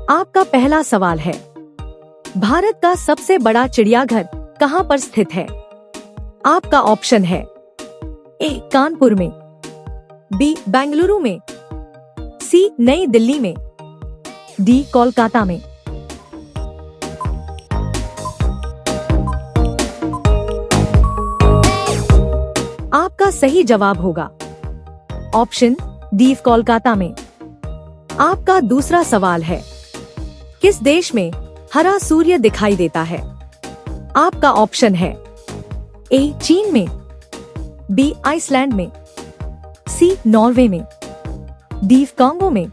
आपका पहला सवाल है, भारत का सबसे बड़ा चिड़ियाघर कहाँ पर स्थित है? आपका ऑप्शन है ए कानपुर में, बी बेंगलुरु में, सी नई दिल्ली में, डी कोलकाता में। आपका सही जवाब होगा ऑप्शन डी कोलकाता में। आपका दूसरा सवाल है, किस देश में हरा सूर्य दिखाई देता है? आपका ऑप्शन है ए चीन में, बी आइसलैंड में, सी नॉर्वे में, डी कांगो में।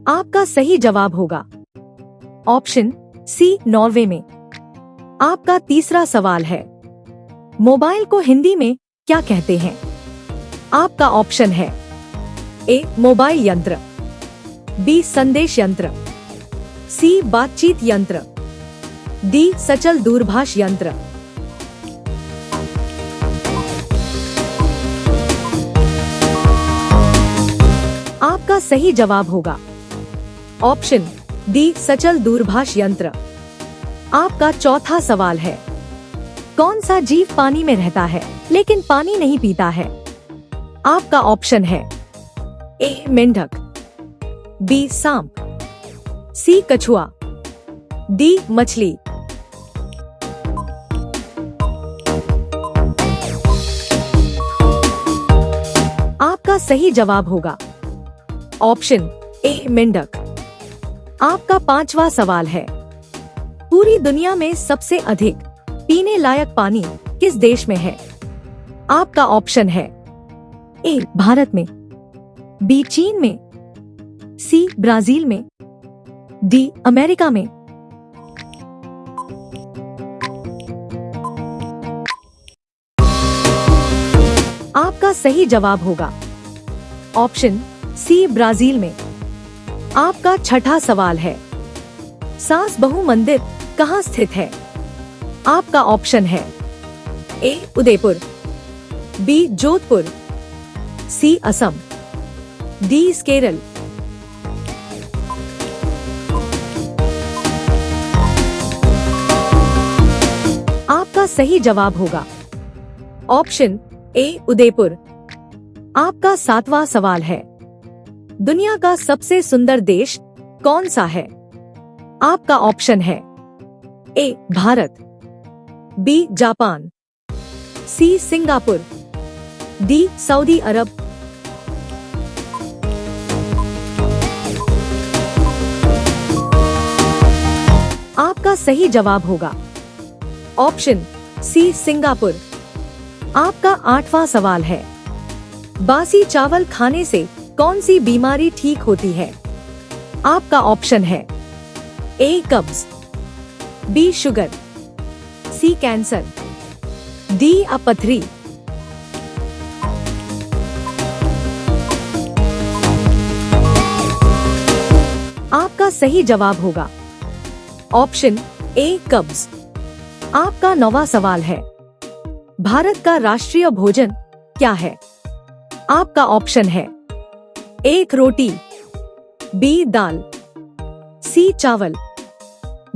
आपका सही जवाब होगा ऑप्शन सी नॉर्वे में। आपका तीसरा सवाल है, मोबाइल को हिंदी में क्या कहते हैं? आपका ऑप्शन है ए मोबाइल यंत्र, बी संदेश यंत्र, सी बातचीत यंत्र, डी सचल दूरभाष यंत्र। आपका सही जवाब होगा ऑप्शन डी सचल दूरभाष यंत्र। आपका चौथा सवाल है, कौन सा जीव पानी में रहता है लेकिन पानी नहीं पीता है? आपका ऑप्शन है ए मेंढक, बी सांप, सी कछुआ, डी मछली। आपका सही जवाब होगा ऑप्शन ए मेंढक। आपका पांचवा सवाल है, पूरी दुनिया में सबसे अधिक पीने लायक पानी किस देश में है? आपका ऑप्शन है ए भारत में, बी चीन में, सी ब्राजील में, डी अमेरिका में। आपका सही जवाब होगा ऑप्शन सी ब्राजील में। आपका छठा सवाल है, सास बहू मंदिर कहाँ स्थित है? आपका ऑप्शन है ए उदयपुर, बी जोधपुर, सी असम, डी केरल। आपका सही जवाब होगा ऑप्शन ए उदयपुर। आपका सातवां सवाल है, दुनिया का सबसे सुंदर देश कौन सा है? आपका ऑप्शन है A Bharat, B Japan, C Singapore, D Saudi Arab. आपका सही जवाब होगा ऑप्शन सी सिंगापुर। आपका आठवां सवाल है, बासी चावल खाने से कौन सी बीमारी ठीक होती है? आपका ऑप्शन है ए कब्ज, बी शुगर, सी कैंसर, डी अपथरी। आपका सही जवाब होगा ऑप्शन ए कब्ज। आपका नौवां सवाल है, भारत का राष्ट्रीय भोजन क्या है? आपका ऑप्शन है एक रोटी, बी दाल, सी चावल,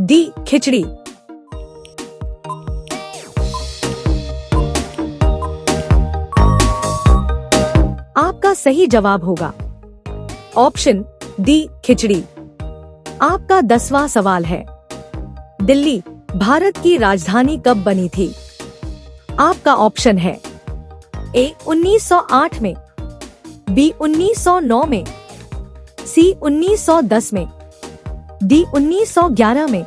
डी खिचड़ी। आपका सही जवाब होगा ऑप्शन डी खिचड़ी। आपका 10वां सवाल है, दिल्ली भारत की राजधानी कब बनी थी? आपका ऑप्शन है ए 1908 में, बी 1909 में, सी 1910 में, डी 1911 में।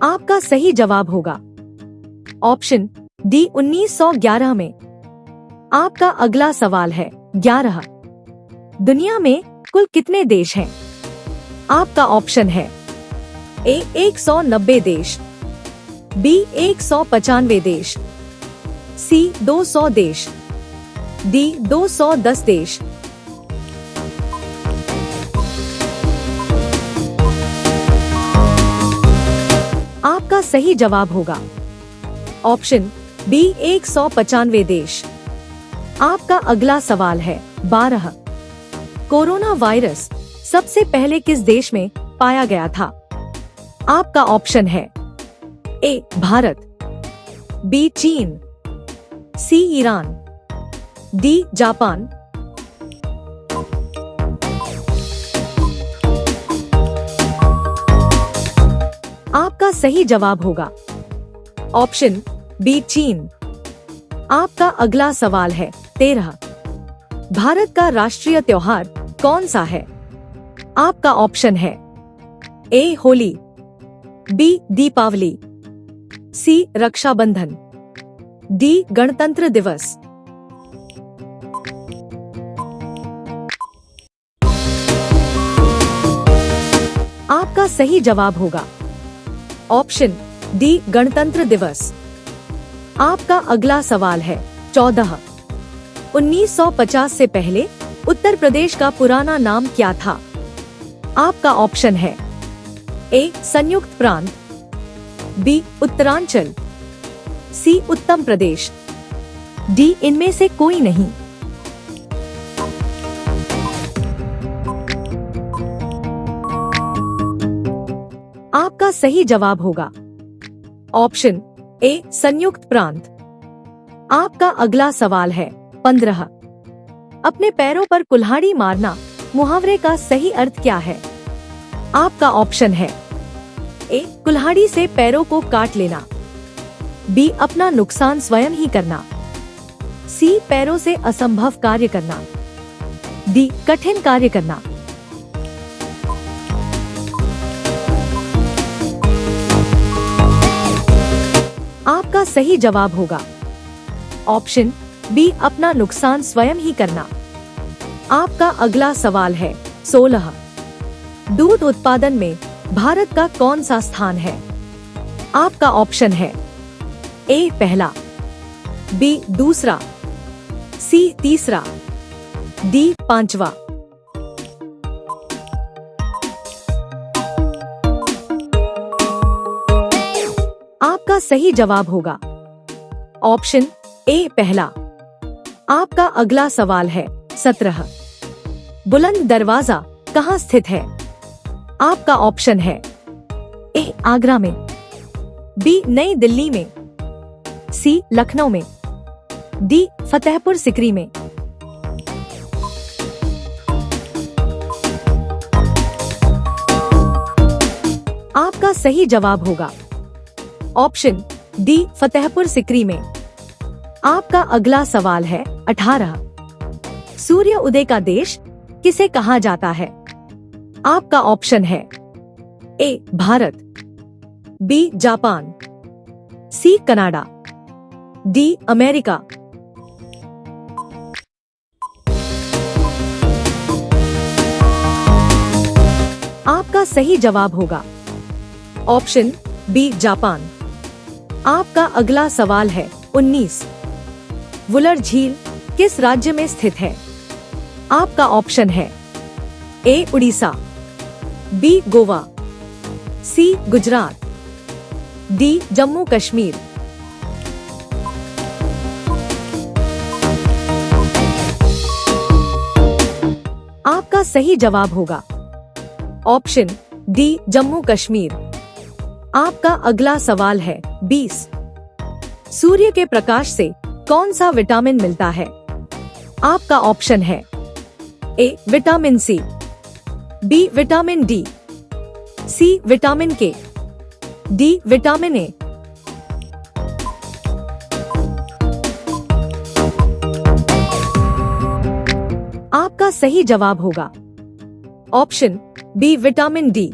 आपका सही जवाब होगा ऑप्शन डी 1911 में। आपका अगला सवाल है 11, दुनिया में कुल कितने देश हैं? आपका ऑप्शन है ए 190 देश, बी 195 देश, सी 200 देश, डी 210 देश। आपका सही जवाब होगा ऑप्शन बी 195 देश। आपका अगला सवाल है 12। कोरोना वायरस सबसे पहले किस देश में पाया गया था? आपका ऑप्शन है ए भारत, बी चीन, सी ईरान, डी जापान। आपका सही जवाब होगा ऑप्शन बी चीन। आपका अगला सवाल है 13। भारत का राष्ट्रीय त्योहार कौन सा है? आपका ऑप्शन है ए होली, बी दीपावली, सी रक्षाबंधन, डी गणतंत्र दिवस। आपका सही जवाब होगा ऑप्शन डी गणतंत्र दिवस। आपका अगला सवाल है 14। 1950 से पहले उत्तर प्रदेश का पुराना नाम क्या था? आपका ऑप्शन है ए संयुक्त प्रांत, बी उत्तरांचल, सी उत्तम प्रदेश, डी इनमें से कोई नहीं। आपका सही जवाब होगा ऑप्शन ए संयुक्त प्रांत। आपका अगला सवाल है 15। अपने पैरों पर कुल्हाड़ी मारना मुहावरे का सही अर्थ क्या है? आपका ऑप्शन है ए कुल्हाड़ी से पैरों को काट लेना, बी अपना नुकसान स्वयं ही करना, सी पैरों से असंभव कार्य करना, डी कठिन कार्य करना। आपका सही जवाब होगा ऑप्शन बी अपना नुकसान स्वयं ही करना। आपका अगला सवाल है 16। दूध उत्पादन में भारत का कौन सा स्थान है? आपका ऑप्शन है ए पहला, बी दूसरा, सी तीसरा, डी पांचवा। आपका सही जवाब होगा ऑप्शन ए पहला। आपका अगला सवाल है 17। बुलंद दरवाजा कहाँ स्थित है? आपका ऑप्शन है ए आगरा में, बी नई दिल्ली में, सी लखनऊ में, डी फतेहपुर सिकरी में। आपका सही जवाब होगा ऑप्शन डी फतेहपुर सिकरी में। आपका अगला सवाल है 18। सूर्य उदय का देश किसे कहा जाता है? आपका ऑप्शन है A Bharat, B Japan, C Canada, D America. आपका सही जवाब होगा ऑप्शन बी जापान। आपका अगला सवाल है 19। वुलर झील किस राज्य में स्थित है? आपका ऑप्शन है ए उड़ीसा, बी गोवा, सी गुजरात, डी जम्मू कश्मीर। आपका सही जवाब होगा ऑप्शन डी जम्मू कश्मीर। आपका अगला सवाल है 20। सूर्य के प्रकाश से कौन सा विटामिन मिलता है? आपका ऑप्शन है A vitamin C, B vitamin D, C vitamin K, D vitamin A. आपका सही जवाब होगा ऑप्शन बी विटामिन डी।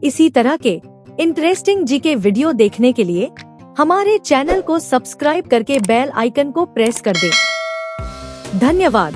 इसी तरह के इंटरेस्टिंग जीके वीडियो देखने के लिए हमारे चैनल को सब्सक्राइब करके बेल आइकन को प्रेस कर दें। धन्यवाद।